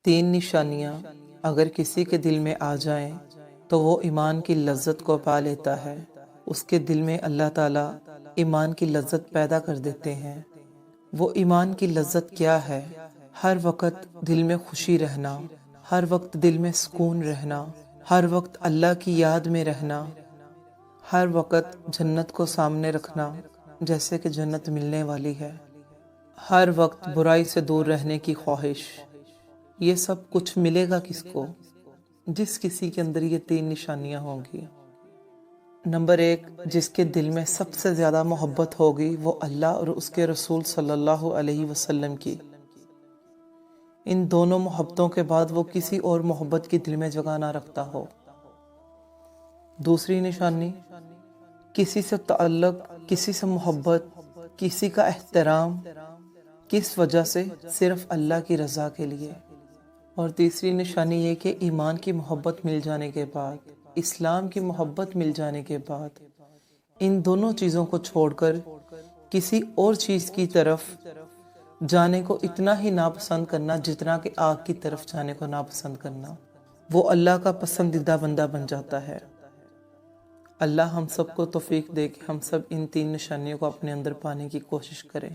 تین نشانیاں اگر کسی کے دل میں آ جائیں تو وہ ایمان کی لذت کو پا لیتا ہے۔ اس کے دل میں اللہ تعالیٰ ایمان کی لذت پیدا کر دیتے ہیں۔ وہ ایمان کی لذت کیا ہے؟ ہر وقت دل میں خوشی رہنا، ہر وقت دل میں سکون رہنا، ہر وقت اللہ کی یاد میں رہنا، ہر وقت جنت کو سامنے رکھنا جیسے کہ جنت ملنے والی ہے، ہر وقت برائی سے دور رہنے کی خواہش۔ یہ سب کچھ ملے گا کس کو؟ جس کسی کے اندر یہ تین نشانیاں ہوں گی۔ نمبر 1، جس کے دل میں سب سے زیادہ محبت ہوگی وہ اللہ اور اس کے رسول صلی اللہ علیہ وسلم کی۔ ان دونوں محبتوں کے بعد وہ کسی اور محبت کی دل میں جگہ نہ رکھتا ہو۔ دوسری نشانی، کسی سے تعلق، کسی سے محبت، کسی کا احترام، کس وجہ سے؟ صرف اللہ کی رضا کے لیے۔ اور تیسری نشانی یہ کہ ایمان کی محبت مل جانے کے بعد، اسلام کی محبت مل جانے کے بعد، ان دونوں چیزوں کو چھوڑ کر کسی اور چیز کی طرف جانے کو اتنا ہی ناپسند کرنا جتنا کہ آگ کی طرف جانے کو ناپسند کرنا، وہ اللہ کا پسندیدہ بندہ بن جاتا ہے۔ اللہ ہم سب کو توفیق دے کہ ہم سب ان تین نشانیوں کو اپنے اندر پانے کی کوشش کریں۔